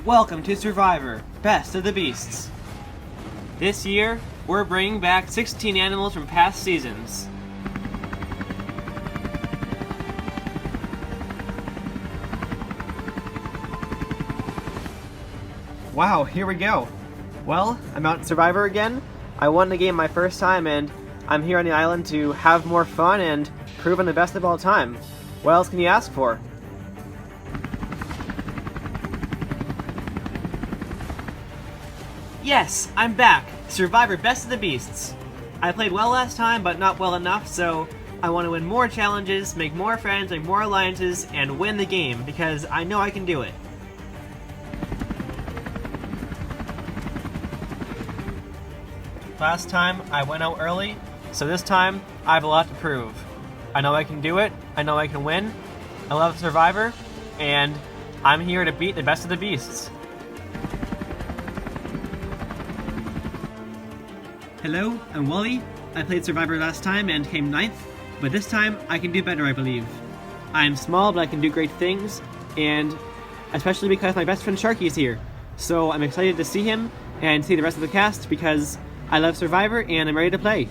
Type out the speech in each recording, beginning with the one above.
Welcome to Survivor, Best of the Beasts. This year, we're bringing back 16 animals from past seasons. Wow, here we go. Well, I'm out in Survivor again. I won the game my first time and I'm here on the island to have more fun and prove I'm the best of all time. What else can you ask for? Yes, I'm back! Survivor Best of the Beasts! I played well last time, but not well enough, so I want to win more challenges, make more friends, make more alliances, and win the game, because I know I can do it. Last time, I went out early, so this time, I have a lot to prove. I know I can do it, I know I can win, I love Survivor, and I'm here to beat the best of the beasts. Hello, I'm Wally. I played Survivor last time and came 9th, but this time I can do better, I believe. I'm small, but I can do great things, and especially because my best friend Sharky is here. So I'm excited to see him and see the rest of the cast because I love Survivor and I'm ready to play.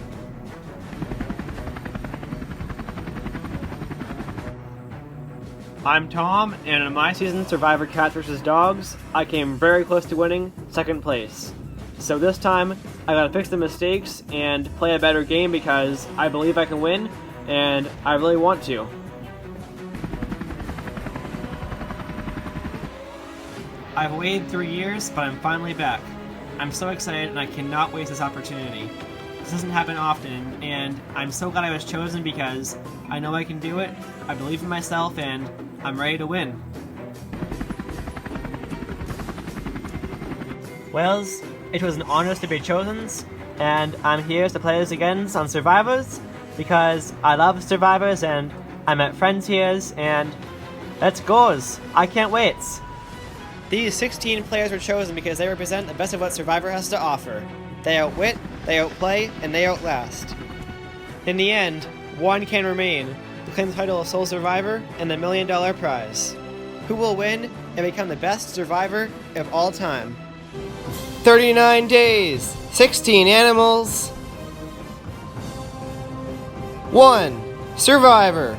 I'm Tom, and in my season Survivor Cats vs. Dogs, I came very close to winning 2nd place. So this time, I gotta fix the mistakes and play a better game because I believe I can win, and I really want to. I've waited 3 years, but I'm finally back. I'm so excited and I cannot waste this opportunity. This doesn't happen often, and I'm so glad I was chosen because I know I can do it, I believe in myself, and I'm ready to win. Wells, it was an honor to be chosen, and I'm here to play this again on Survivors because I love Survivors and I met friends here, and let's go! I can't wait! These 16 players were chosen because they represent the best of what Survivor has to offer. They outwit, they outplay, and they outlast. In the end, one can remain to claim the title of Sole Survivor and the $1 million prize. Who will win and become the best Survivor of all time? 39 days, 16 animals, 1 Survivor.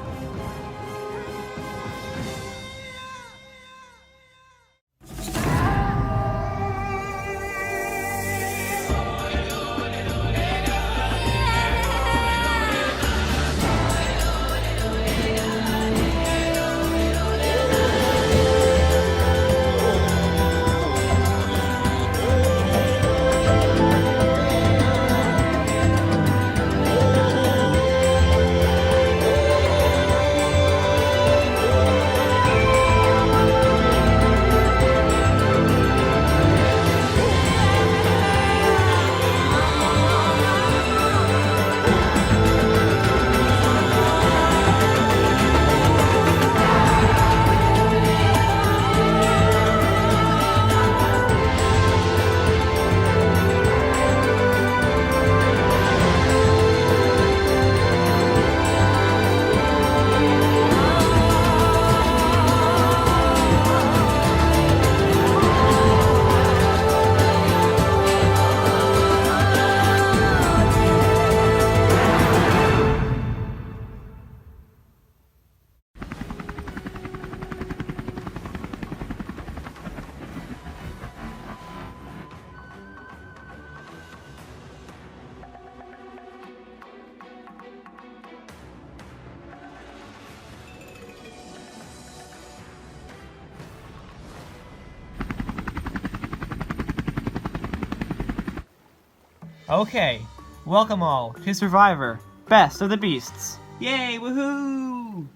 Okay, welcome all to Survivor, Best of the Beasts. Yay, woohoo!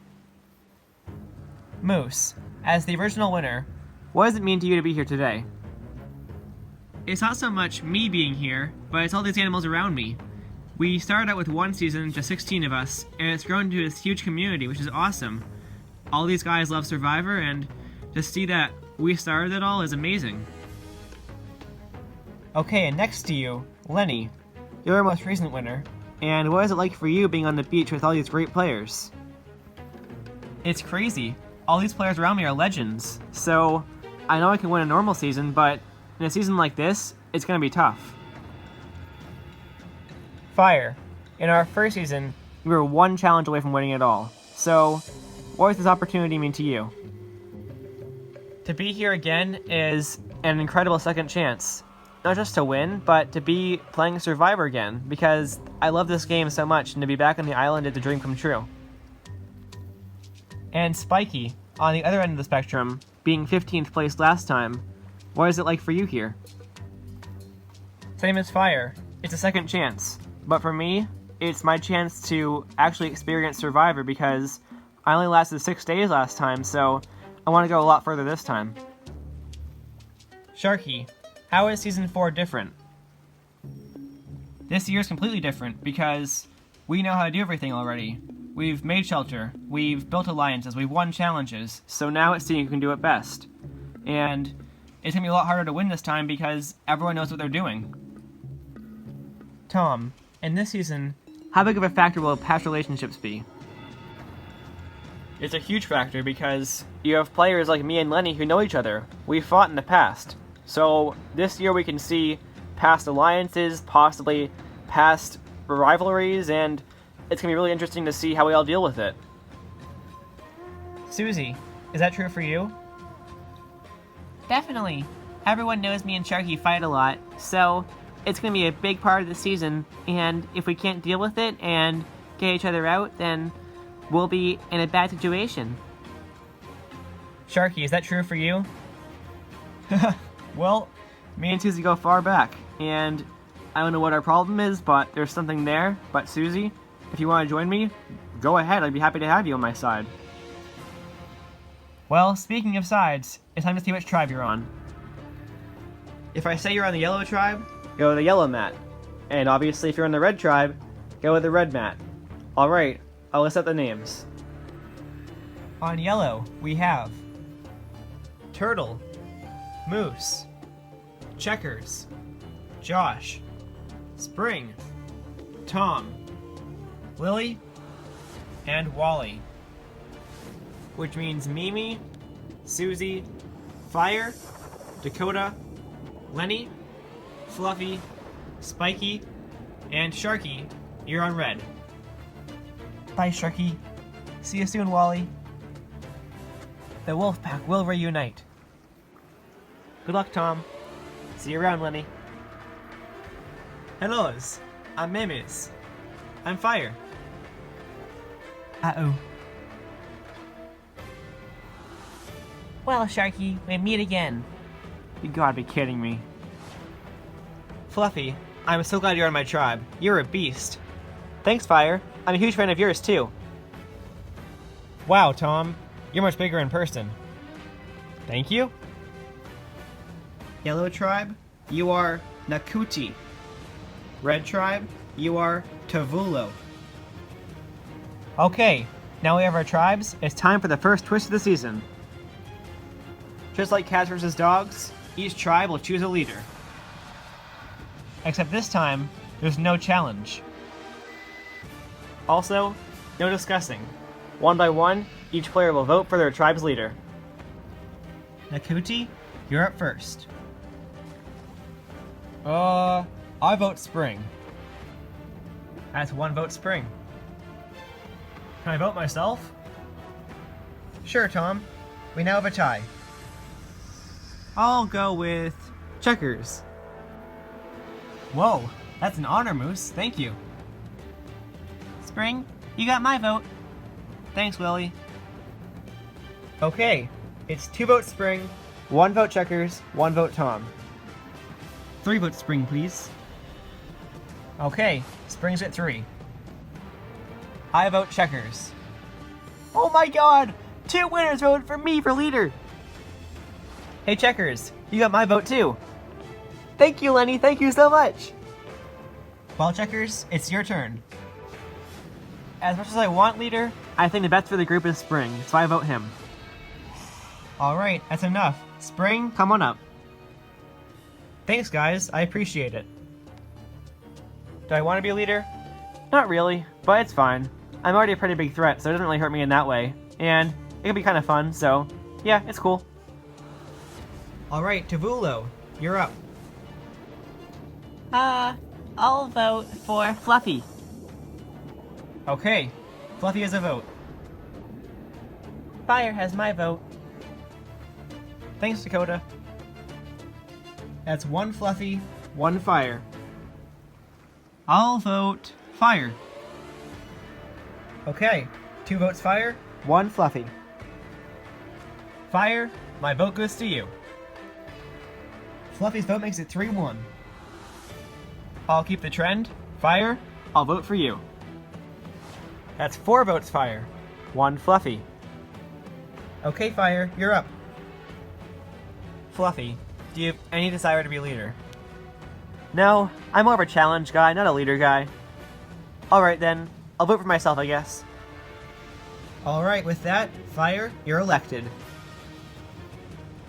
Moose, as the original winner, what does it mean to you to be here today? It's not so much me being here, but it's all these animals around me. We started out with one season, just 16 of us, and it's grown to this huge community, which is awesome. All these guys love Survivor, and to see that we started it all is amazing. Okay, and next to you, Lenny, you're our most recent winner, and what is it like for you being on the beach with all these great players? It's crazy. All these players around me are legends, so I know I can win a normal season, but in a season like this, it's gonna be tough. Fire. In our first season, we were one challenge away from winning it all. So, what does this opportunity mean to you? To be here again is an incredible second chance. Not just to win, but to be playing Survivor again, because I love this game so much, and to be back on the island is a dream come true. And Spiky, on the other end of the spectrum, being 15th place last time, what is it like for you here? Same as Fire. It's a second chance. But for me, it's my chance to actually experience Survivor because I only lasted 6 days last time, so I want to go a lot further this time. Sharky, how is Season 4 different? This year is completely different because we know how to do everything already. We've made shelter, we've built alliances, we've won challenges, so now it's seeing who can do it best. And it's going to be a lot harder to win this time because everyone knows what they're doing. Tom, in this season, how big of a factor will past relationships be? It's a huge factor because you have players like me and Lenny who know each other. We've fought in the past. So this year we can see past alliances, possibly past rivalries, and it's going to be really interesting to see how we all deal with it. Susie, is that true for you? Definitely. Everyone knows me and Sharky fight a lot, so it's going to be a big part of the season, and if we can't deal with it and get each other out, then we'll be in a bad situation. Sharky, is that true for you? Well, me and Susie go far back, and I don't know what our problem is, but there's something there. But Susie, if you want to join me, go ahead, I'd be happy to have you on my side. Well, speaking of sides, it's time to see which tribe you're on. If I say you're on the yellow tribe, go with the yellow mat. And obviously if you're on the red tribe, go with the red mat. Alright, I'll list out the names. On yellow, we have Turtle, Moose, Checkers, Josh, Spring, Tom, Lily, and Wally. Which means Mimi, Susie, Fire, Dakota, Lenny, Fluffy, Spiky, and Sharky, you're on red. Bye, Sharky. See you soon, Wally. The wolf pack will reunite. Good luck, Tom. See you around, Lenny. Hellos, I'm Memes. I'm Fire. Uh-oh. Well, Sharky, we meet again. You gotta be kidding me. Fluffy, I'm so glad you're on my tribe. You're a beast. Thanks, Fire. I'm a huge fan of yours, too. Wow, Tom. You're much bigger in person. Thank you. Yellow tribe, you are Nakuti. Red tribe, you are Tavulo. Okay, now we have our tribes. It's time for the first twist of the season. Just like cats versus dogs, each tribe will choose a leader. Except this time, there's no challenge. Also, no discussing. One by one, each player will vote for their tribe's leader. Nakuti, you're up first. I vote Spring. That's one vote Spring. Can I vote myself? Sure, Tom. We now have a tie. I'll go with Checkers. Whoa, that's an honor, Moose. Thank you. Spring, you got my vote. Thanks, Willie. Okay, it's 2 votes Spring, 1 vote Checkers, 1 vote Tom. 3 votes Spring, please. Okay, Spring's at 3. I vote Checkers. Oh my god! 2 winners voted for me for leader! Hey Checkers, you got my vote too. Thank you, Lenny, thank you so much! Well, Checkers, it's your turn. As much as I want leader, I think the best for the group is Spring, so I vote him. Alright, that's enough. Spring, come on up. Thanks, guys, I appreciate it. Do I want to be a leader? Not really, but it's fine. I'm already a pretty big threat, so it doesn't really hurt me in that way. And it can be kind of fun, so yeah, it's cool. Alright, Tavulo, you're up. I'll vote for Fluffy. Okay, Fluffy has a vote. Fire has my vote. Thanks, Dakota. That's 1 Fluffy, 1 Fire. I'll vote Fire. Okay, 2 votes Fire, 1 Fluffy. Fire, my vote goes to you. Fluffy's vote makes it 3-1. I'll keep the trend. Fire, I'll vote for you. That's 4 votes Fire, 1 Fluffy. Okay, Fire, you're up. Fluffy, do you have any desire to be leader? No, I'm more of a challenge guy, not a leader guy. Alright then, I'll vote for myself, I guess. Alright, with that, Fire, you're elected.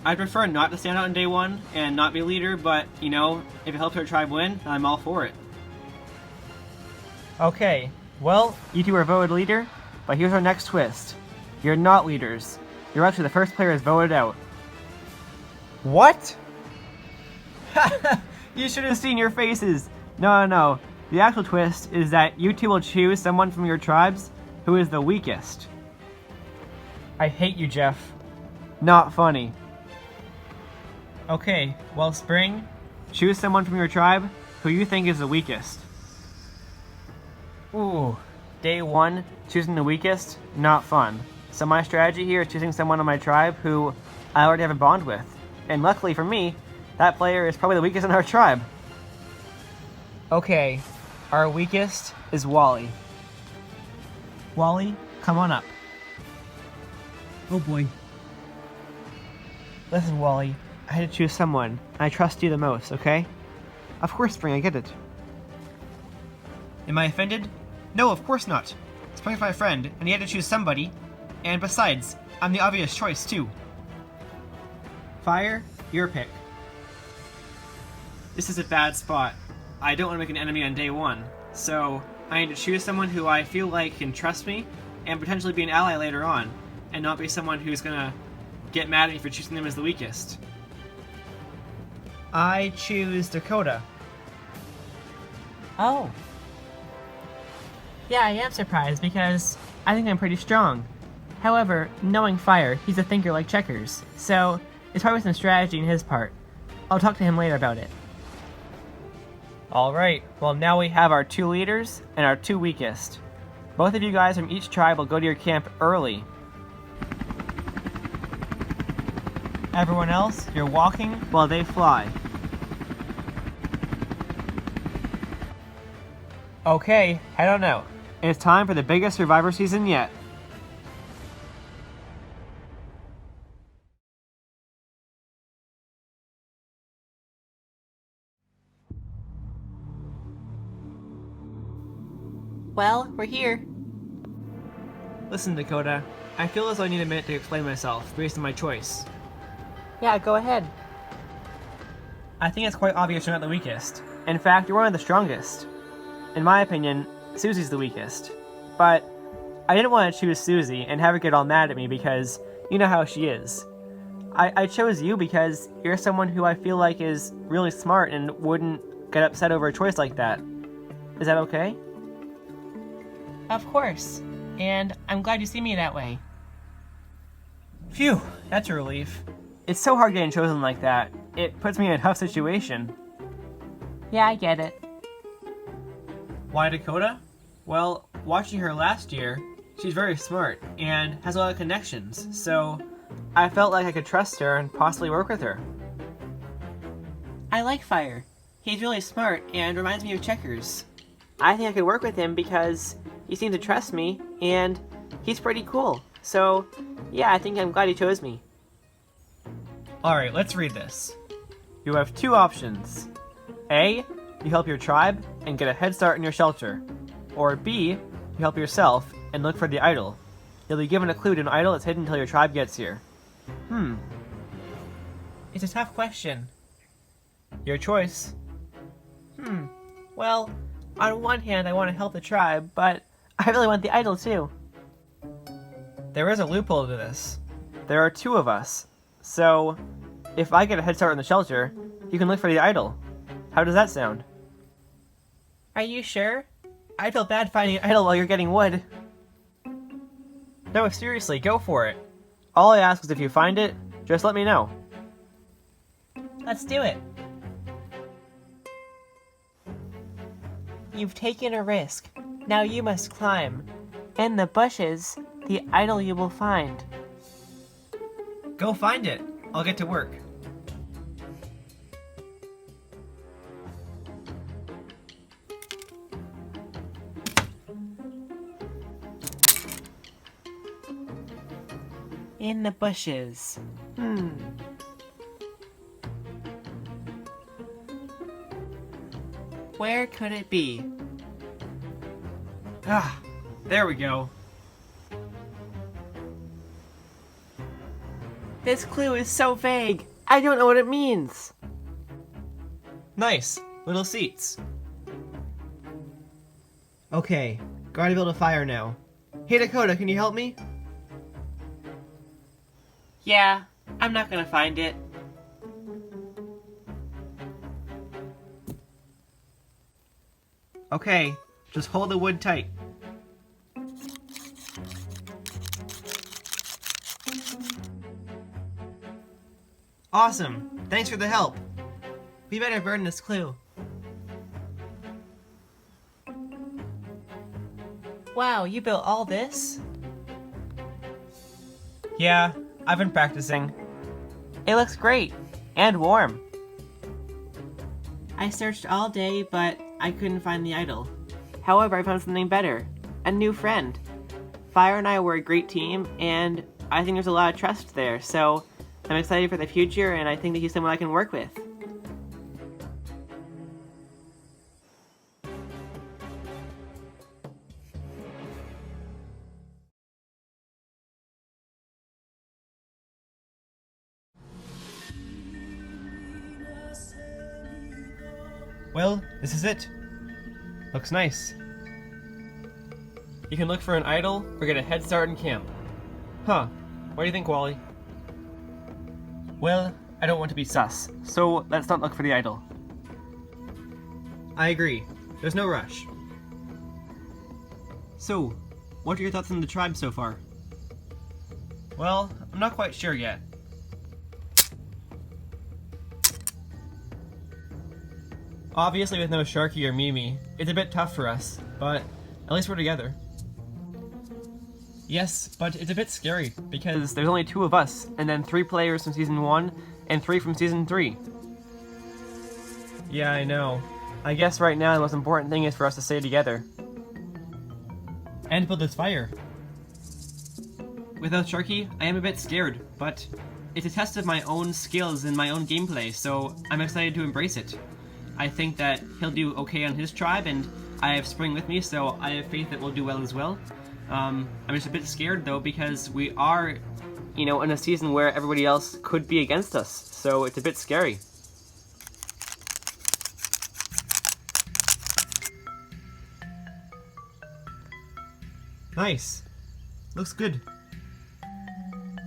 I'd prefer not to stand out on day 1 and not be leader, but, you know, if it helps our tribe win, I'm all for it. Okay, well, you two are voted leader, but here's our next twist. You're not leaders. You're actually the first player is voted out. What? You should have seen your faces. No. The actual twist is that you two will choose someone from your tribes who is the weakest. I hate you, Jeff. Not funny. Okay, well, Spring, choose someone from your tribe who you think is the weakest. Ooh, day 1, choosing the weakest? Not fun. So my strategy here is choosing someone on my tribe who I already have a bond with. And luckily for me, that player is probably the weakest in our tribe. Okay, our weakest is Wally. Wally, come on up. Oh boy. Listen, Wally, I had to choose someone, and I trust you the most, okay? Of course, Spring, I get it. Am I offended? No, of course not. Spring's my friend, and he had to choose somebody. And besides, I'm the obvious choice, too. Fire, your pick. This is a bad spot. I don't want to make an enemy on day 1, so I need to choose someone who I feel like can trust me and potentially be an ally later on, and not be someone who's gonna get mad at me for choosing them as the weakest. I choose Dakota. Oh. Yeah, I am surprised because I think I'm pretty strong. However, knowing Fire, he's a thinker like checkers, so it's probably some strategy on his part. I'll talk to him later about it. Alright, well now we have our 2 leaders and our 2 weakest. Both of you guys from each tribe will go to your camp early. Everyone else, you're walking while they fly. Okay, head on out. It's time for the biggest Survivor season yet. Well, we're here. Listen, Dakota, I feel as though I need a minute to explain myself based on my choice. Yeah, go ahead. I think it's quite obvious you're not the weakest. In fact, you're one of the strongest. In my opinion, Susie's the weakest. But I didn't want to choose Susie and have her get all mad at me because you know how she is. I chose you because you're someone who I feel like is really smart and wouldn't get upset over a choice like that. Is that okay? Of course. And I'm glad you see me that way. Phew, that's a relief. It's so hard getting chosen like that. It puts me in a tough situation. Yeah, I get it. Why Dakota? Well, watching her last year, she's very smart and has a lot of connections, so I felt like I could trust her and possibly work with her. I like Fire. He's really smart and reminds me of Checkers. I think I could work with him because he seems to trust me and he's pretty cool. So, yeah, I think I'm glad he chose me. Alright, let's read this. You have 2 options. A, you help your tribe and get a head start in your shelter. Or B, you help yourself and look for the idol. You'll be given a clue to an idol that's hidden until your tribe gets here. It's a tough question. Your choice. Well, on one hand I want to help the tribe, but I really want the idol too. There is a loophole to this. There are 2 of us. So, if I get a head start on the shelter, you can look for the idol. How does that sound? Are you sure? I feel bad finding an idol while you're getting wood. No, seriously, go for it. All I ask is if you find it, just let me know. Let's do it. You've taken a risk. Now you must climb. In the bushes, the idol you will find. Go find it. I'll get to work. In the bushes. Where could it be? Ah, there we go. This clue is so vague. I don't know what it means. Nice. Little seats. Okay, gotta build a fire now. Hey Dakota, can you help me? Yeah, I'm not gonna find it. Okay, just hold the wood tight. Awesome! Thanks for the help. We better burn this clue. Wow, you built all this? Yeah, I've been practicing. It looks great. And warm. I searched all day, but I couldn't find the idol. However, I found something better. A new friend. Fire and I were a great team, and I think there's a lot of trust there, so I'm excited for the future, and I think that he's someone I can work with. Well, this is it. Looks nice. You can look for an idol or get a head start in camp. Huh. What do you think, Wally? Well, I don't want to be sus, so let's not look for the idol. I agree. There's no rush. So, what are your thoughts on the tribe so far? Well, I'm not quite sure yet. Obviously with no Sharky or Mimi, it's a bit tough for us, but at least we're together. Yes, but it's a bit scary, because there's only 2 of us, and then 3 players from Season 1, and 3 from Season 3. Yeah, I know. I guess right now the most important thing is for us to stay together. And build this fire. Without Sharky, I am a bit scared, but it's a test of my own skills and my own gameplay, so I'm excited to embrace it. I think that he'll do okay on his tribe, and I have Spring with me, so I have faith that we'll do well as well. I'm just a bit scared though, because we are, you know, in a season where everybody else could be against us, so it's a bit scary. Nice. Looks good.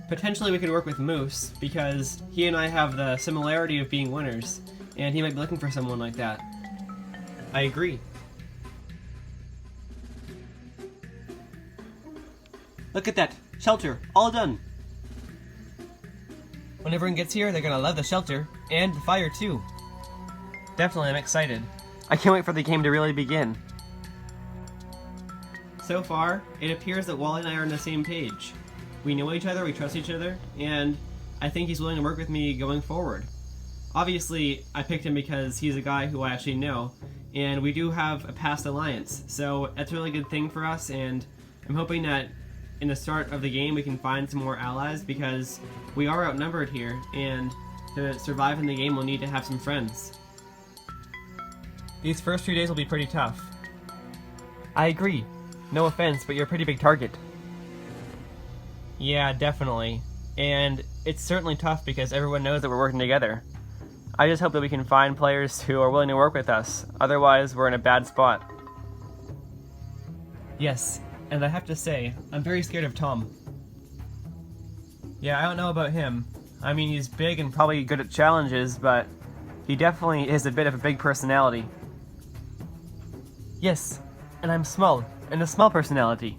Potentially we could work with Moose, because he and I have the similarity of being winners, and he might be looking for someone like that. I agree. Look at that! Shelter! All done! When everyone gets here, they're gonna love the shelter, and the fire too. Definitely, I'm excited. I can't wait for the game to really begin. So far, it appears that Wally and I are on the same page. We know each other, we trust each other, and I think he's willing to work with me going forward. Obviously, I picked him because he's a guy who I actually know, and we do have a past alliance, so that's a really good thing for us, and I'm hoping that in the start of the game we can find some more allies, because we are outnumbered here, and to survive in the game we'll need to have some friends. These first few days will be pretty tough. I agree. No offense, but you're a pretty big target. Yeah, definitely. And it's certainly tough because everyone knows that we're working together. I just hope that we can find players who are willing to work with us, otherwise we're in a bad spot. Yes, and I have to say, I'm very scared of Tom. Yeah, I don't know about him, I mean, he's big and probably good at challenges, but he definitely is a bit of a big personality. Yes, and I'm small, and a small personality.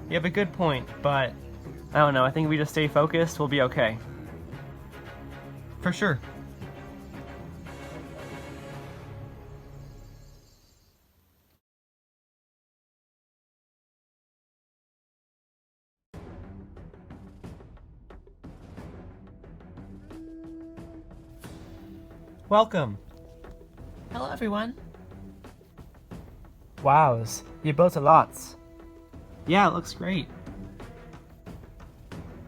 You have a good point, but I don't know, I think if we just stay focused, we'll be okay. For sure. Welcome. Hello, everyone. Wows, you built a lot. Yeah, it looks great.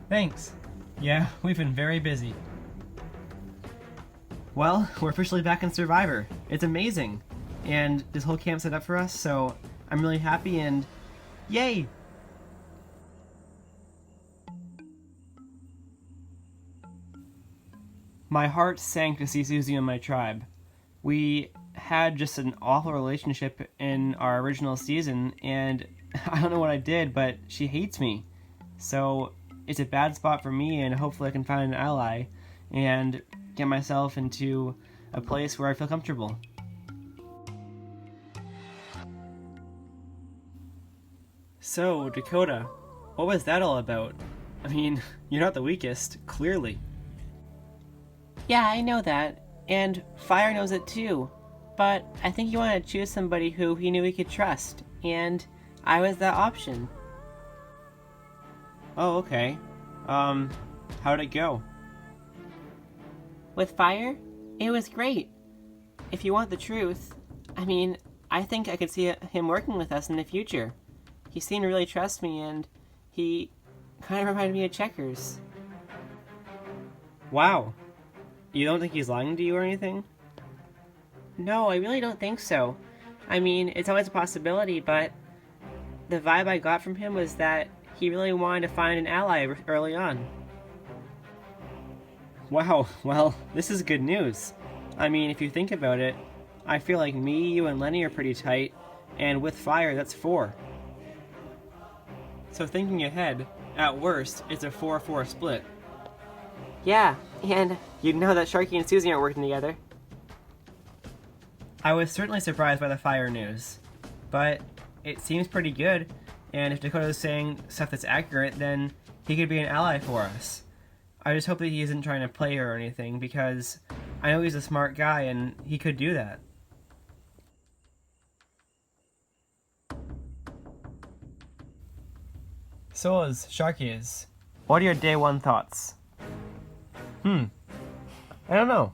Thanks. Yeah, we've been very busy. Well, we're officially back in Survivor. It's amazing. And this whole camp set up for us, so I'm really happy and yay! My heart sank to see Susie and my tribe. We had just an awful relationship in our original season, and I don't know what I did, but she hates me. So it's a bad spot for me, and hopefully I can find an ally and get myself into a place where I feel comfortable. So, Dakota, what was that all about? I mean, you're not the weakest, clearly. Yeah, I know that, and Fire knows it too. But I think he wanted to choose somebody who he knew he could trust, and I was that option. Oh, okay. How'd it go? With Fire, it was great. If you want the truth, I mean, I think I could see him working with us in the future. He seemed to really trust me, and he kind of reminded me of Checkers. Wow. You don't think he's lying to you or anything? No, I really don't think so. I mean, it's always a possibility, but the vibe I got from him was that he really wanted to find an ally early on. Wow, well, this is good news. I mean, if you think about it, I feel like me, you, and Lenny are pretty tight, and with Fire, that's 4. So thinking ahead, at worst, it's a 4-4 split. Yeah, and you know that Sharky and Susie aren't working together. I was certainly surprised by the Fire news, but it seems pretty good, and if Dakota's saying stuff that's accurate, then he could be an ally for us. I just hope that he isn't trying to play her or anything, because I know he's a smart guy and he could do that. So is Sharky's. What are your day one thoughts? I don't know.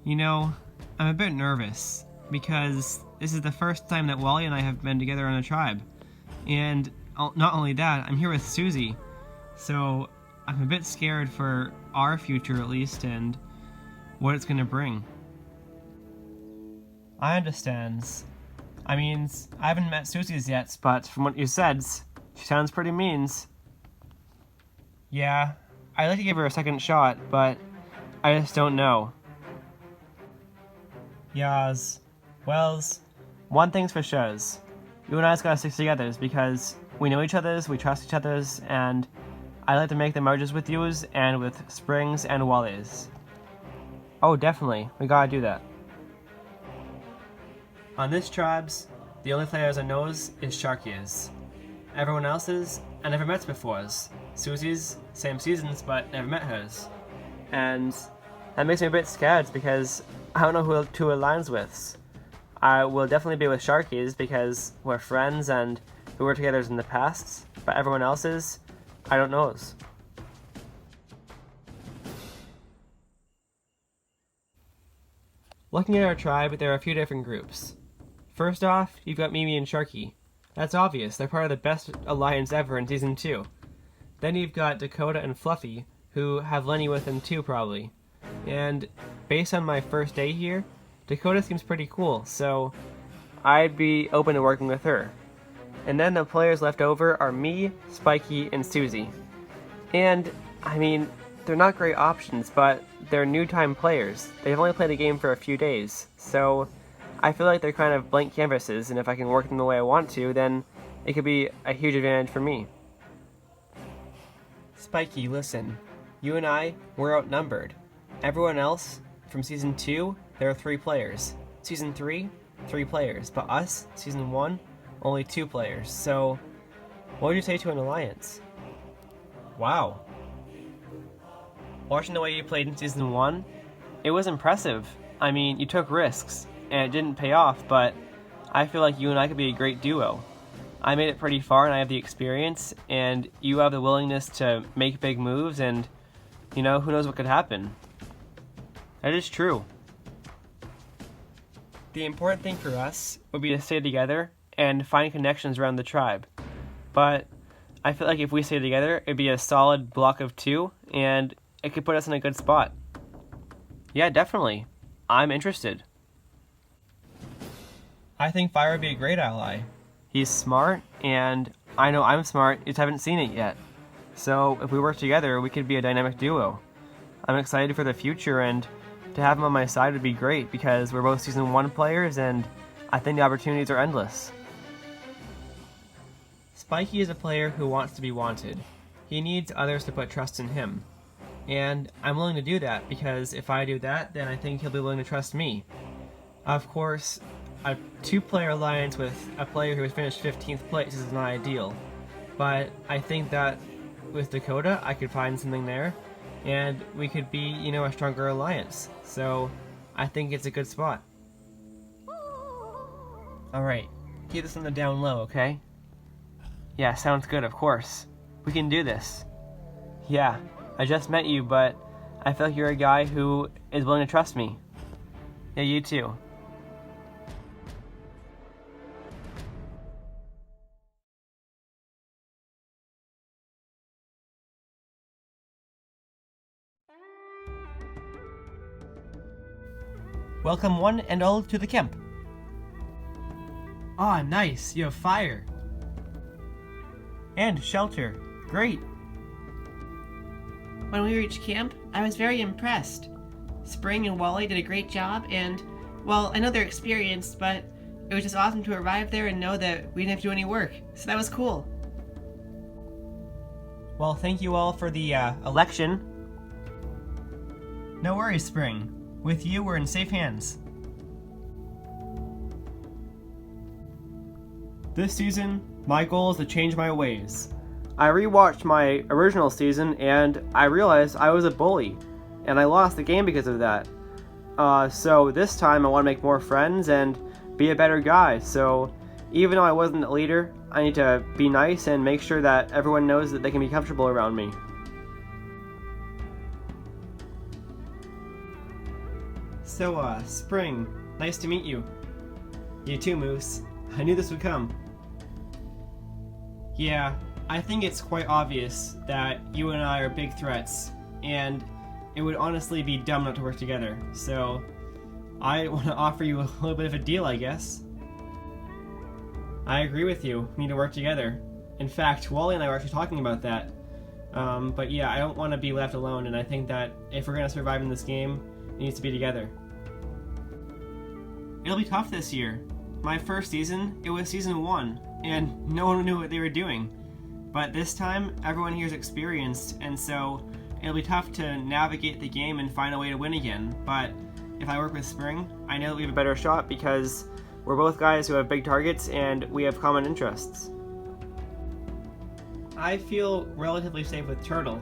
You know, I'm a bit nervous, because this is the first time that Wally and I have been together in a tribe. And not only that, I'm here with Susie. So I'm a bit scared for our future at least, and what it's gonna bring. I understand. I mean, I haven't met Susie's yet, but from what you said, she sounds pretty mean. Yeah, I'd like to give her a second shot, but I just don't know. Yas. Wells, one thing's for sure. You and I's gotta stick together because we know each other's, we trust each other's, and I like to make the merges with yous and with Springs and Wallies. Oh, definitely. We gotta do that. On this tribes, the only players I knows is Sharky's. Everyone else's, I never met before. Susie's, same seasons, but never met hers. And that makes me a bit scared because I don't know who to aligns with. I will definitely be with Sharky's because we're friends and we were together in the past, but everyone else's, I don't know. Looking at our tribe, there are a few different groups. First off, you've got Mimi and Sharky. That's obvious, they're part of the best alliance ever in Season 2. Then you've got Dakota and Fluffy, who have Lenny with them too, probably. And based on my first day here, Dakota seems pretty cool, so I'd be open to working with her. And then the players left over are me, Spiky, and Susie. And, I mean, they're not great options, but they're new-time players. They've only played the game for a few days, so I feel like they're kind of blank canvases, and if I can work them the way I want to, then it could be a huge advantage for me. Spiky, listen. You and I, we're outnumbered. Everyone else, from Season 2, there are 3 players. Season 3, 3 players. But us, Season 1, only 2 players. So, what would you say to an alliance? Wow. Watching the way you played in Season 1, it was impressive. I mean, you took risks, and it didn't pay off, but I feel like you and I could be a great duo. I made it pretty far and I have the experience, and you have the willingness to make big moves, and, you know, who knows what could happen. That is true. The important thing for us would be to stay together and find connections around the tribe. But I feel like if we stay together, it'd be a solid block of 2, and it could put us in a good spot. Yeah, definitely. I'm interested. I think Fire would be a great ally. He's smart, and I know I'm smart, you just haven't seen it yet. So if we work together, we could be a dynamic duo. I'm excited for the future, and to have him on my side would be great because we're both Season 1 players, and I think the opportunities are endless. Spiky is a player who wants to be wanted. He needs others to put trust in him. And I'm willing to do that because if I do that, then I think he'll be willing to trust me. Of course, a 2-player alliance with a player who has finished 15th place is not ideal, but I think that with Dakota I could find something there, and we could be, you know, a stronger alliance. So I think it's a good spot. Alright, keep this on the down low, okay? Yeah, sounds good, of course. We can do this. Yeah, I just met you, but I feel like you're a guy who is willing to trust me. Yeah, you too. Welcome one and all to the camp. Ah, nice, you have fire. And shelter, great. When we reached camp, I was very impressed. Spring and Wally did a great job, and, well, I know they're experienced, but it was just awesome to arrive there and know that we didn't have to do any work, so that was cool. Well, thank you all for the election. No worries, Spring. With you, we're in safe hands. This season, my goal is to change my ways. I rewatched my original season and I realized I was a bully, and I lost the game because of that. So this time I want to make more friends and be a better guy, so even though I wasn't a leader, I need to be nice and make sure that everyone knows that they can be comfortable around me. So, Spring, nice to meet you. You too, Moose. I knew this would come. Yeah, I think it's quite obvious that you and I are big threats, and it would honestly be dumb not to work together, so I want to offer you a little bit of a deal, I guess. I agree with you. We need to work together. In fact, Wally and I were actually talking about that. But yeah, I don't want to be left alone, and I think that if we're going to survive in this game, it needs to be together. It'll be tough this year. My first season, it was Season 1, and no one knew what they were doing. But this time, everyone here is experienced, and so it'll be tough to navigate the game and find a way to win again. But if I work with Spring, I know that we have a better shot because we're both guys who have big targets and we have common interests. I feel relatively safe with Turtle,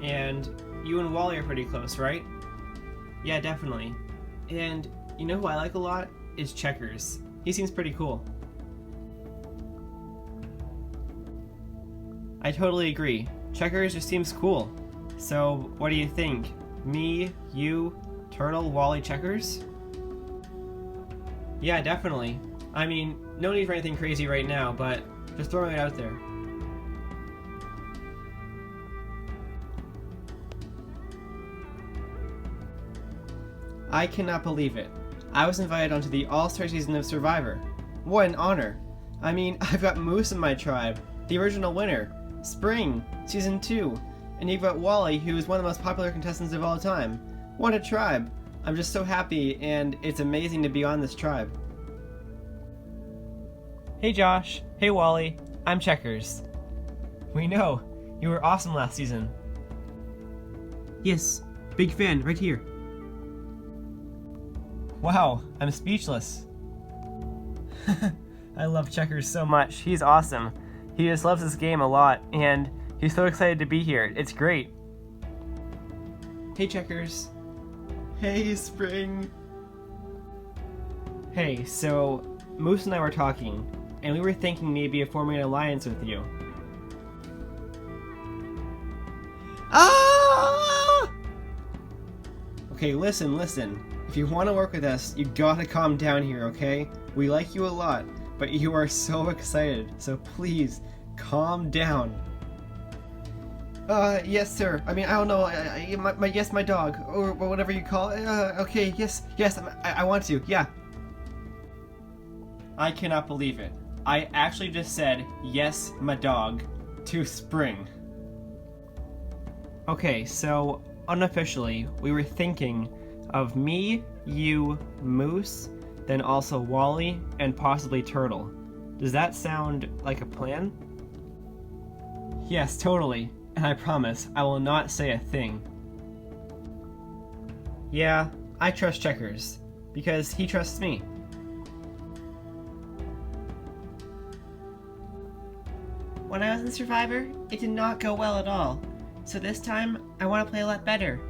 and you and Wally are pretty close, right? Yeah, definitely. And you know who I like a lot? Is Checkers. He seems pretty cool. I totally agree. Checkers just seems cool. So, what do you think? Me, you, Turtle, Wally, Checkers? Yeah, definitely. I mean, no need for anything crazy right now, but just throwing it out there. I cannot believe it. I was invited onto the All-Star season of Survivor. What an honor. I mean, I've got Moose in my tribe, the original winner, Spring, Season 2, and you've got Wally, who is one of the most popular contestants of all time. What a tribe. I'm just so happy, and it's amazing to be on this tribe. Hey Josh, hey Wally, I'm Checkers. We know, You were awesome last season. Yes, big fan, right here. Wow, I'm speechless. I love Checkers so much. He's awesome. He just loves this game a lot, and he's so excited to be here. It's great. Hey, Checkers. Hey, Spring. Hey, so Moose and I were talking, and we were thinking maybe of forming an alliance with you. Ah! Okay, listen. If you want to work with us, you gotta calm down here, okay? We like you a lot, but you are so excited, so please, calm down. Yes, sir. I mean, I don't know. My dog, or whatever you call it. Okay, yes, I want to. Yeah. I cannot believe it. I actually just said, yes, my dog, to Spring. Okay, so unofficially, we were thinking of me, you, Moose, then also Wally, and possibly Turtle. Does that sound like a plan? Yes, totally. And I promise, I will not say a thing. Yeah, I trust Checkers, because he trusts me. When I was in Survivor, it did not go well at all. So this time, I want to play a lot better.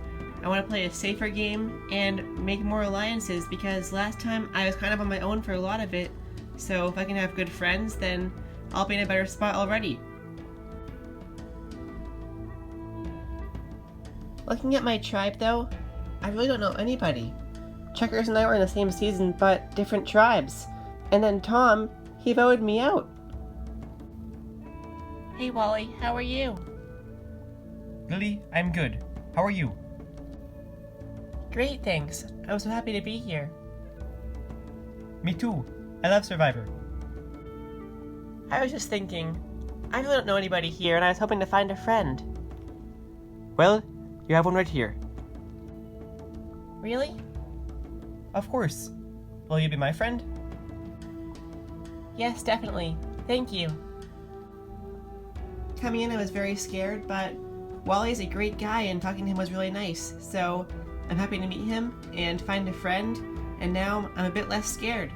I want to play a safer game and make more alliances because last time I was kind of on my own for a lot of it. So if I can have good friends, then I'll be in a better spot already. Looking at my tribe though, I really don't know anybody. Checkers and I were in the same season but different tribes. And then Tom, he voted me out. Hey Wally, how are you? Lily, I'm good. How are you? Great, thanks. I'm so happy to be here. Me too. I love Survivor. I was just thinking, I really don't know anybody here and I was hoping to find a friend. Well, you have one right here. Really? Of course. Will you be my friend? Yes, definitely. Thank you. Coming in, I was very scared, but Wally's a great guy and talking to him was really nice. So I'm happy to meet him and find a friend, and now I'm a bit less scared.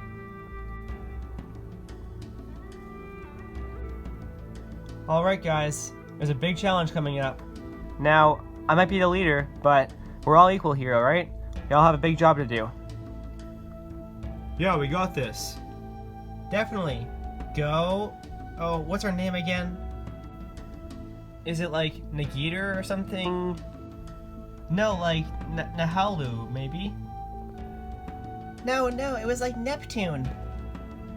Alright guys, there's a big challenge coming up. Now, I might be the leader, but we're all equal here, alright? We all have a big job to do. Yeah, we got this. Definitely. Go... Oh, what's her name again? Is it like Nagita or something? No, like Nahalu, maybe? No, it was like Neptune.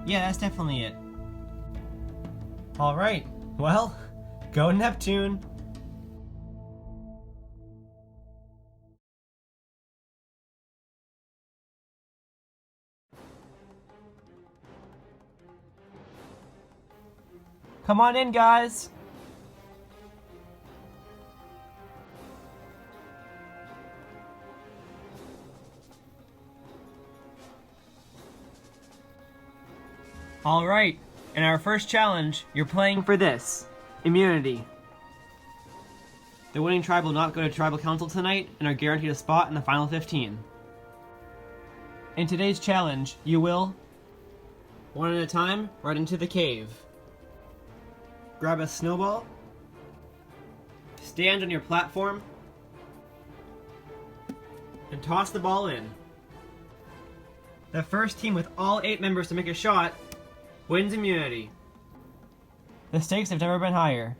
Yeah, that's definitely it. Alright, well, go Neptune! Come on in, guys! Alright, in our first challenge, you're playing for this. Immunity. The winning tribe will not go to Tribal Council tonight and are guaranteed a spot in the final 15. In today's challenge, you will, one at a time, run into the cave. Grab a snowball. Stand on your platform. And toss the ball in. The first team with all 8 members to make a shot wins immunity. The stakes have never been higher.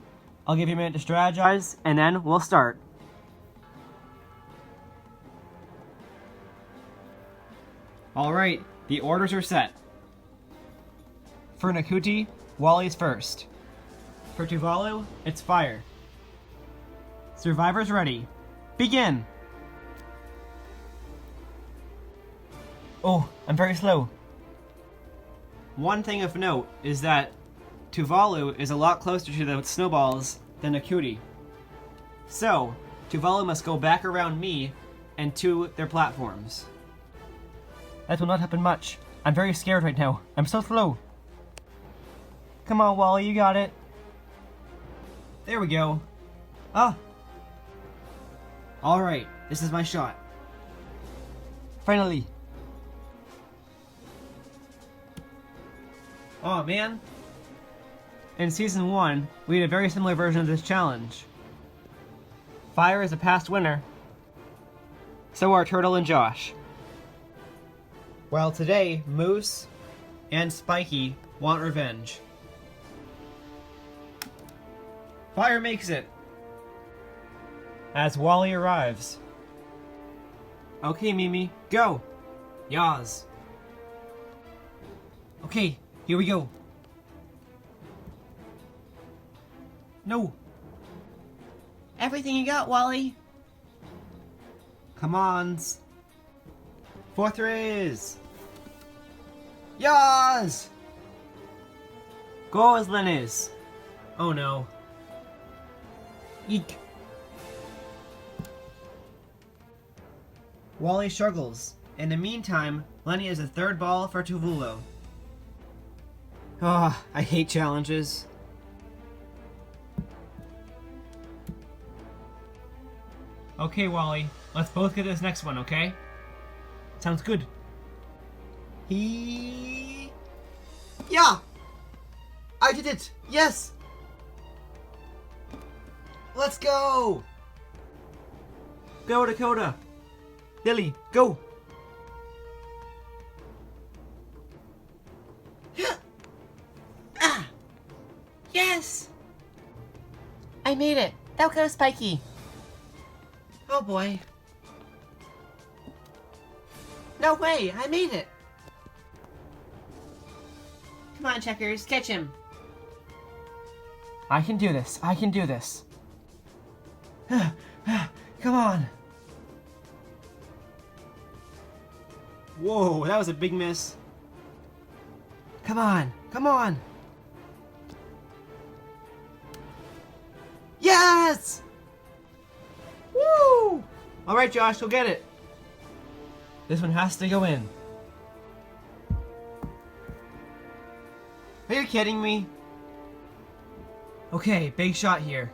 I'll give you a minute to strategize, and then we'll start. Alright, the orders are set. For Nakuti, Wally's first. For Tuvalu, it's fire. Survivors ready. Begin! Oh, I'm very slow. One thing of note is that Tuvalu is a lot closer to the snowballs than Nakuti. So, Tuvalu must go back around me and to their platforms. That will not happen much. I'm very scared right now. I'm so slow. Come on, Wally, you got it. There we go. Ah! Alright, this is my shot. Finally! Oh man! In Season 1, we had a very similar version of this challenge. Fire is a past winner. So are Turtle and Josh. While today, Moose and Spiky want revenge. Fire makes it! As Wally arrives. Okay, Mimi, go! Yaz. Okay, here we go. No! Everything you got, Wally. Come on. Fourth raise! Yaz! Go as Lenny's. Oh no. Eek. Wally struggles. In the meantime, Lenny is a third ball for Tuvulo. Ah, I hate challenges. Okay, Wally, let's both get this next one, okay? Sounds good. Yeah! I did it! Yes! Let's go! Go, Dakota! Lily, go! Yes! I made it. Now go, Spiky. Oh boy. No way, I made it. Come on, Checkers, catch him. I can do this. I can do this. Come on. Whoa, that was a big miss. Come on. Come on. Yes! Woo! All right, Josh, go get it. This one has to go in. Are you kidding me? Okay, big shot here.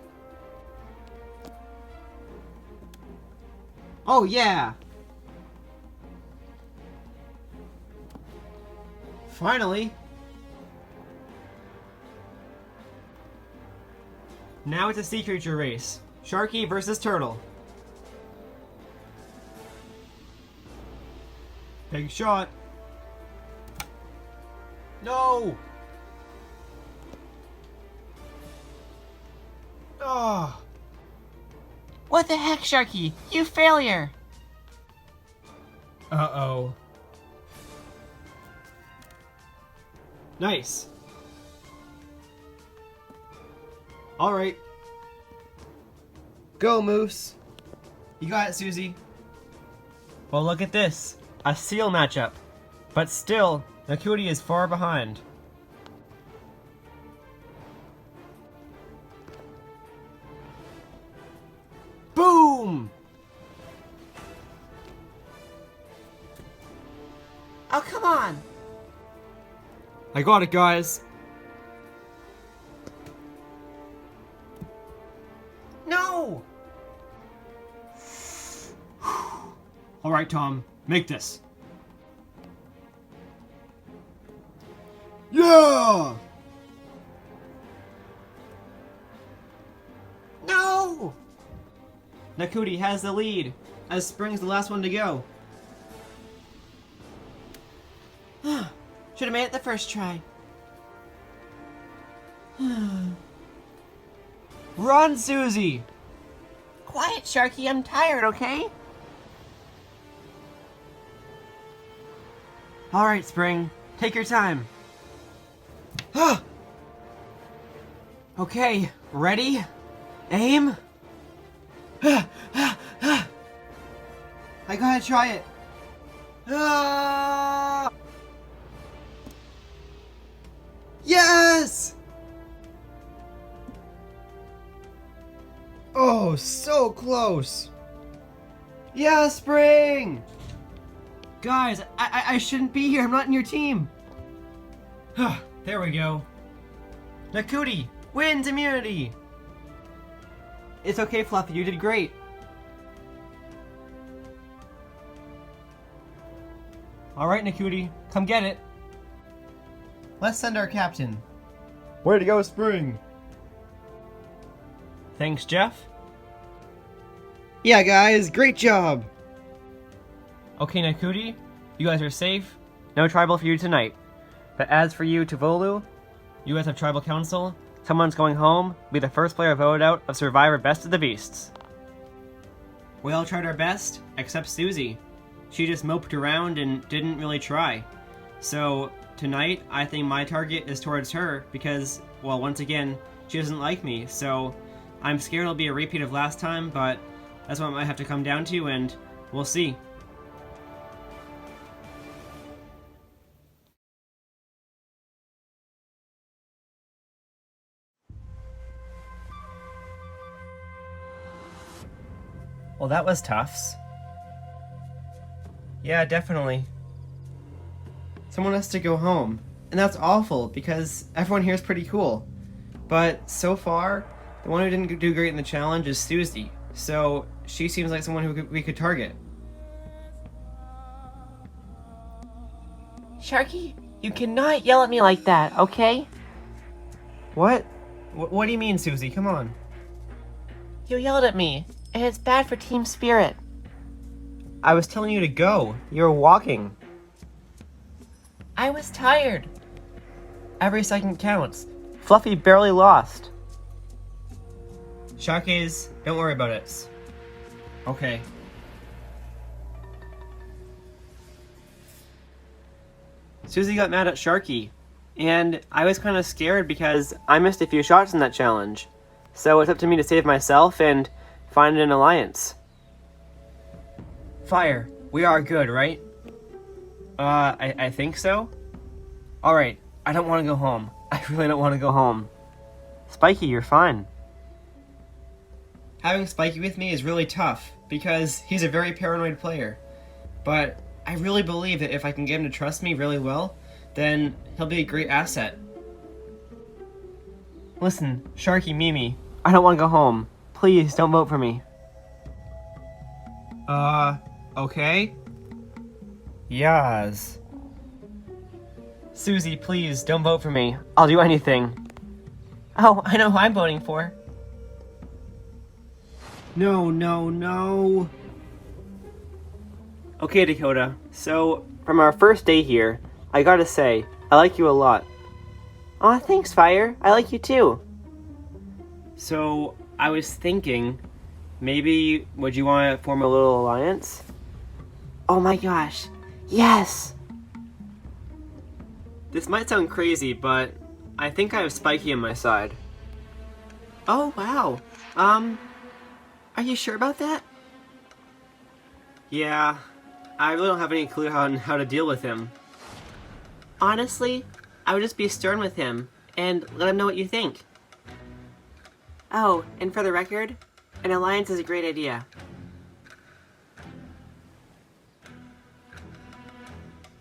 Oh, yeah! Finally! Now it's a sea creature race. Sharky versus Turtle. Big shot. No! Oh! What the heck, Sharky? You failure! Uh-oh. Nice. Alright. Go, Moose. You got it, Susie. Well, look at this. A seal matchup. But still, Nakuti is far behind. Boom! Oh, come on. I got it, guys. No! Alright, Tom. Make this. Yeah! No! Nakuti has the lead, as Spring's the last one to go. Should have made it the first try. Run, Susie! Quiet, Sharky. I'm tired, okay? Alright, Spring. Take your time. Okay, ready? Aim? I gotta try it. Yes! Oh, so close. Yeah, Spring! Guys, I shouldn't be here. I'm not in your team. There we go. Nakuti wins immunity. It's okay, Fluffy, you did great. Alright, Nakuti, come get it. Let's send our captain. Way to go, Spring! Thanks, Jeff. Yeah, guys, great job! Okay, Nakuti, you guys are safe. No tribal for you tonight. But as for you, Tuvolu, you guys have tribal council. Someone's going home, be the first player voted out of Survivor Best of the Beasts. We all tried our best, except Susie. She just moped around and didn't really try. So, tonight, I think my target is towards her because, well, once again, she doesn't like me, so I'm scared it'll be a repeat of last time, but that's what it might have to come down to, and we'll see. Well, that was tough. Yeah, definitely. Someone has to go home. And that's awful, because everyone here is pretty cool. But so far, the one who didn't do great in the challenge is Susie. So, she seems like someone who we could target. Sharky, you cannot yell at me like that, okay? What? What do you mean, Susie? Come on. You yelled at me, and it's bad for team spirit. I was telling you to go. You were walking. I was tired. Every second counts. Fluffy barely lost. Sharkies, don't worry about it. Okay. Susie got mad at Sharky, and I was kind of scared because I missed a few shots in that challenge. So it's up to me to save myself and find an alliance. Fire, we are good, right? I think so. Alright, I don't want to go home. I really don't want to go home. Spiky, you're fine. Having Spiky with me is really tough, because he's a very paranoid player. But I really believe that if I can get him to trust me really well, then he'll be a great asset. Listen, Sharky Mimi, I don't want to go home. Please, don't vote for me. Okay? Yes. Susie, please, don't vote for me. I'll do anything. Oh, I know who I'm voting for. No, no, no. Okay, Dakota. So, from our first day here, I gotta say, I like you a lot. Aw, thanks, Fire. I like you too. So, I was thinking, maybe would you want to form a little alliance? Oh my gosh. Yes! This might sound crazy, but I think I have Spiky on my side. Oh, wow. Are you sure about that? Yeah, I really don't have any clue on how to deal with him. Honestly, I would just be stern with him and let him know what you think. Oh, and for the record, an alliance is a great idea.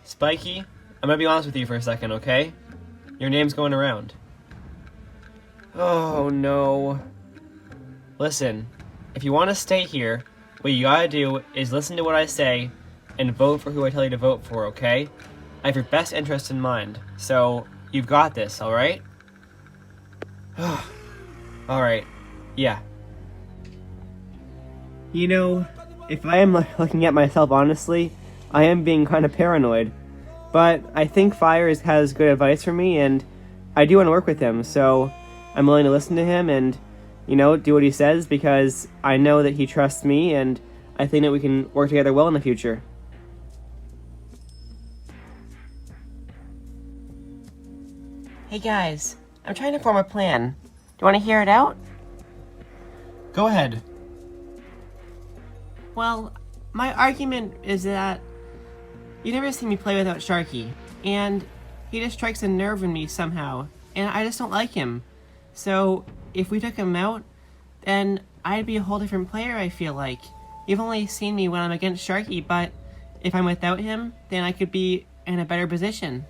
Spiky, I'm gonna be honest with you for a second, okay? Your name's going around. Oh no. Listen, if you want to stay here, what you gotta do is listen to what I say and vote for who I tell you to vote for, okay? I have your best interest in mind, so you've got this, alright? Alright, yeah. You know, if I am looking at myself honestly, I am being kind of paranoid. But I think Fire has good advice for me, and I do want to work with him, so I'm willing to listen to him and, you know, do what he says, because I know that he trusts me, and I think that we can work together well in the future. Hey guys, I'm trying to form a plan. Do you want to hear it out? Go ahead. Well, my argument is that you never see me play without Sharky, and he just strikes a nerve in me somehow, and I just don't like him. So, if we took him out, then I'd be a whole different player, I feel like. You've only seen me when I'm against Sharky, but if I'm without him, then I could be in a better position.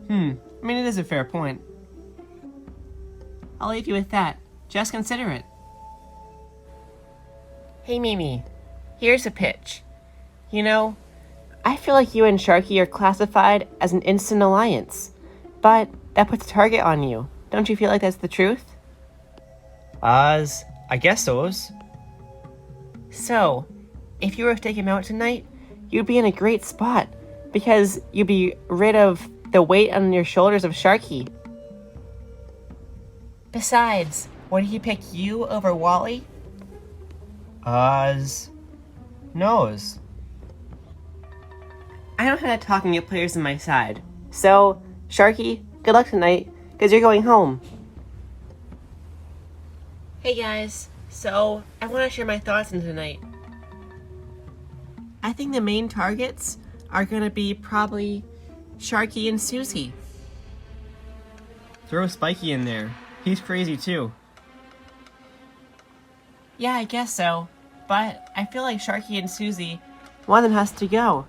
I mean, it is a fair point. I'll leave you with that. Just consider it. Hey Mimi, here's a pitch. You know, I feel like you and Sharky are classified as an instant alliance, but that puts a target on you. Don't you feel like that's the truth? I guess so. So, if you were to take him out tonight, you'd be in a great spot, because you'd be rid of the weight on your shoulders of Sharky. Besides, would he pick you over Wally? Knows. I don't have to talk and get players on my side. So, Sharky, good luck tonight, because you're going home. Hey guys, so I want to share my thoughts on tonight. I think the main targets are going to be probably Sharky and Susie. Throw Spiky in there. He's crazy too. Yeah, I guess so. But I feel like Sharky and Susie, one of them has to go.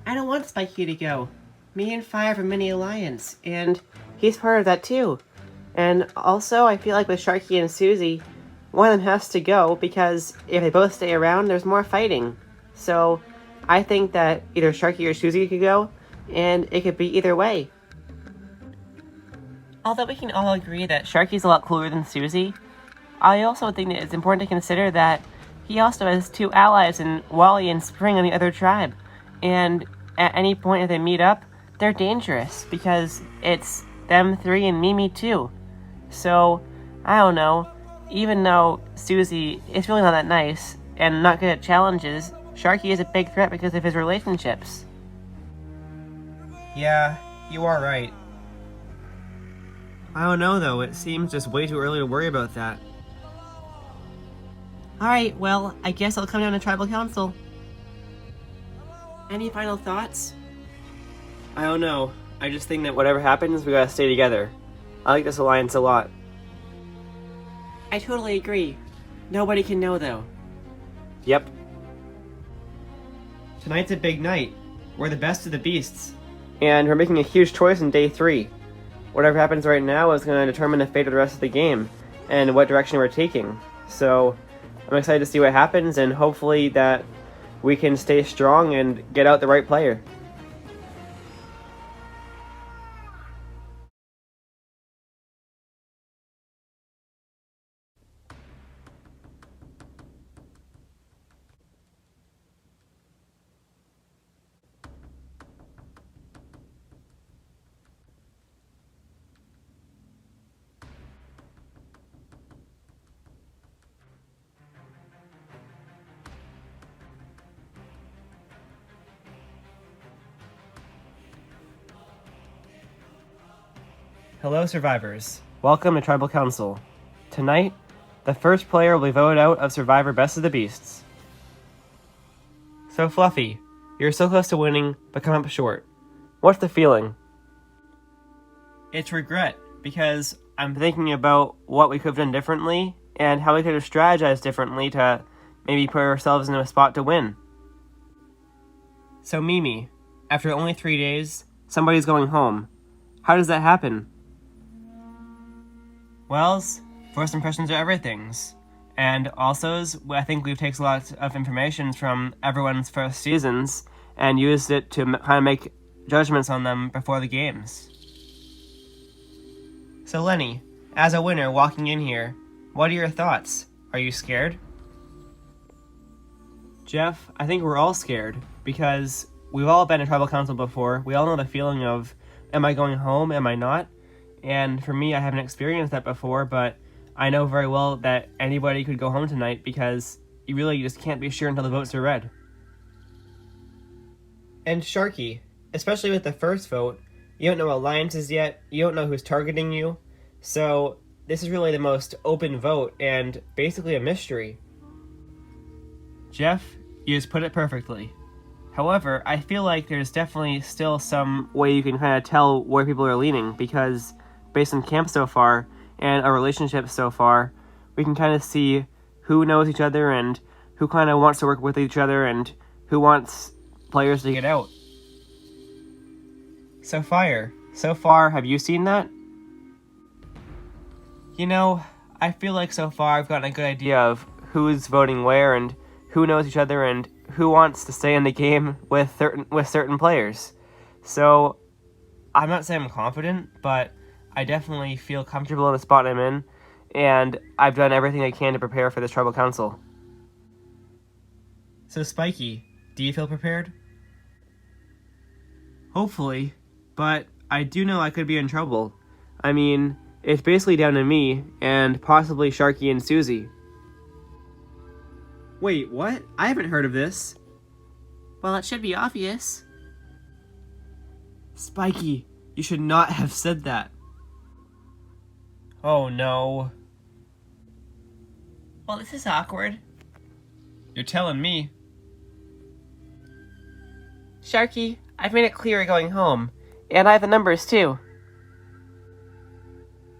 I don't want Spiky to go. Me and Fire have a mini alliance, and he's part of that too. And also, I feel like with Sharky and Susie, one of them has to go because if they both stay around, there's more fighting. So, I think that either Sharky or Susie could go, and it could be either way. Although we can all agree that Sharky's a lot cooler than Susie, I also think that it's important to consider that he also has two allies in Wally and Spring on the other tribe. And at any point if they meet up, they're dangerous because it's them three and Mimi too. So, I don't know, even though Susie is really not that nice and not good at challenges, Sharky is a big threat because of his relationships. Yeah, you are right. I don't know though, it seems just way too early to worry about that. Alright, well, I guess I'll come down to Tribal Council. Any final thoughts? I don't know. I just think that whatever happens, we gotta stay together. I like this alliance a lot. I totally agree. Nobody can know though. Yep. Tonight's a big night. We're the best of the beasts. And we're making a huge choice in day 3. Whatever happens right now is going to determine the fate of the rest of the game, and what direction we're taking. So, I'm excited to see what happens, and hopefully that we can stay strong and get out the right player. Hello, survivors. Welcome to Tribal Council. Tonight, the first player will be voted out of Survivor Best of the Beasts. So, Fluffy, you're so close to winning, but come up short. What's the feeling? It's regret, because I'm thinking about what we could have done differently, and how we could have strategized differently to maybe put ourselves in a spot to win. So, Mimi, after only 3 days, somebody's going home. How does that happen? Wells, first impressions are everything's. And also, I think we've taken a lot of information from everyone's first seasons and used it to kind of make judgments on them before the games. So Lenny, as a winner walking in here, what are your thoughts? Are you scared? Jeff, I think we're all scared, because we've all been in Tribal Council before. We all know the feeling of, am I going home, am I not? And for me, I haven't experienced that before, but I know very well that anybody could go home tonight because you really just can't be sure until the votes are read. And Sharky, especially with the first vote, you don't know alliances yet, you don't know who's targeting you, so this is really the most open vote and basically a mystery. Jeff, you just put it perfectly. However, I feel like there's definitely still some way you can kind of tell where people are leaning, because based on camp so far and our relationships so far, we can kind of see who knows each other and who kind of wants to work with each other and who wants players to get out. So Fire, so far, have you seen that? You know, I feel like so far I've gotten a good idea of who's voting where and who knows each other and who wants to stay in the game with certain players. So I'm not saying I'm confident, but I definitely feel comfortable in the spot I'm in, and I've done everything I can to prepare for this tribal council. So Spiky, do you feel prepared? Hopefully, but I do know I could be in trouble. I mean, it's basically down to me, and possibly Sharky and Susie. Wait, what? I haven't heard of this. Well, it should be obvious. Spiky, you should not have said that. Oh no. Well, this is awkward. You're telling me. Sharky, I've made it clear you're going home, and I have the numbers too.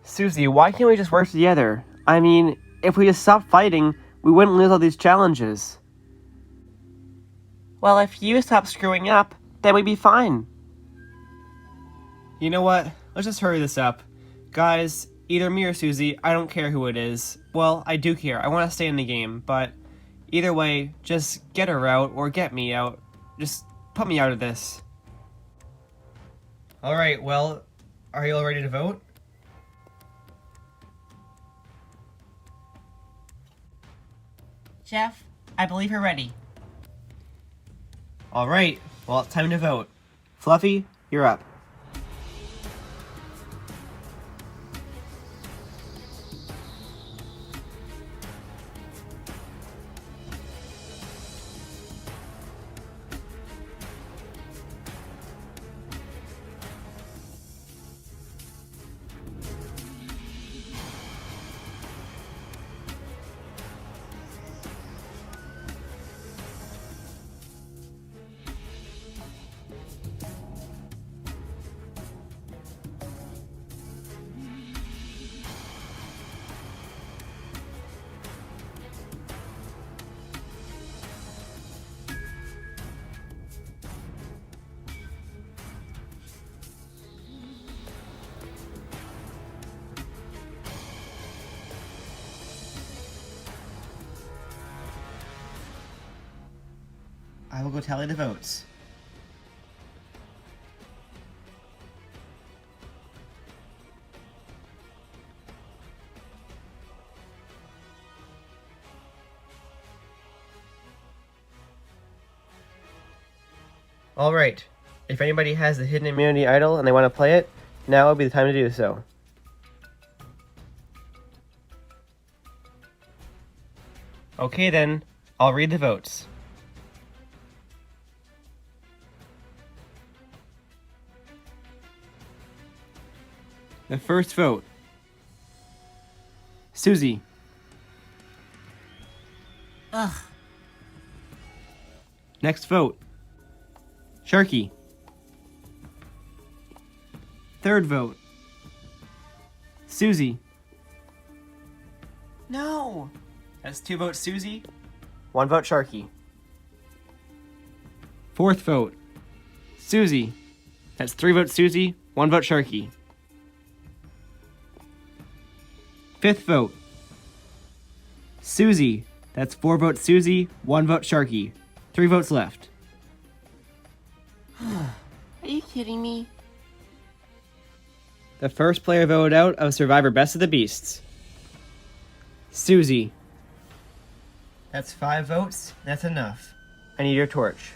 Susie, why can't we just work together? I mean, if we just stopped fighting, we wouldn't lose all these challenges. Well, if you stop screwing up, then we'd be fine. You know what? Let's just hurry this up. Guys, either me or Susie, I don't care who it is. Well, I do care. I want to stay in the game, but either way, just get her out or get me out. Just put me out of this. Alright, well, are you all ready to vote? Jeff, I believe we're ready. Alright, well, it's time to vote. Fluffy, you're up. I will go tally the votes. Alright, if anybody has the hidden immunity idol and they want to play it, now would be the time to do so. Okay then, I'll read the votes. The first vote. Susie. Ugh. Next vote. Sharky. Third vote. Susie. No! That's 2 votes Susie, 1 vote Sharky. Fourth vote. Susie. That's 3 votes Susie, 1 vote Sharky. Fifth vote. Susie. That's 4 votes Susie, 1 vote Sharky. 3 votes left. Are you kidding me? The first player voted out of Survivor Best of the Beasts. Susie. That's 5 votes. That's enough. I need your torch.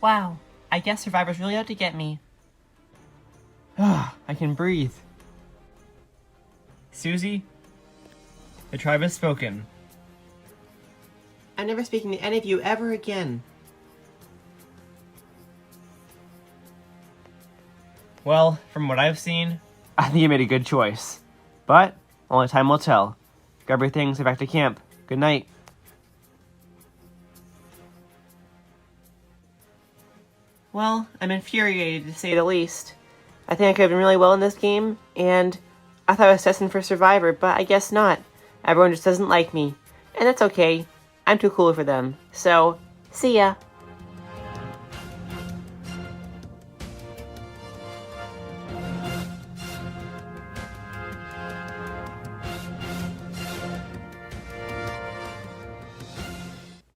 Wow, I guess Survivor's really out to get me. Ah, I can breathe. Susie, the tribe has spoken. I'm never speaking to any of you ever again. Well, from what I've seen, I think you made a good choice. But only time will tell. Grab your things, head back to camp. Good night. Well, I'm infuriated to say the least. I think I could have done really well in this game, and I thought I was destined for Survivor, but I guess not. Everyone just doesn't like me. And that's okay. I'm too cool for them. So, see ya.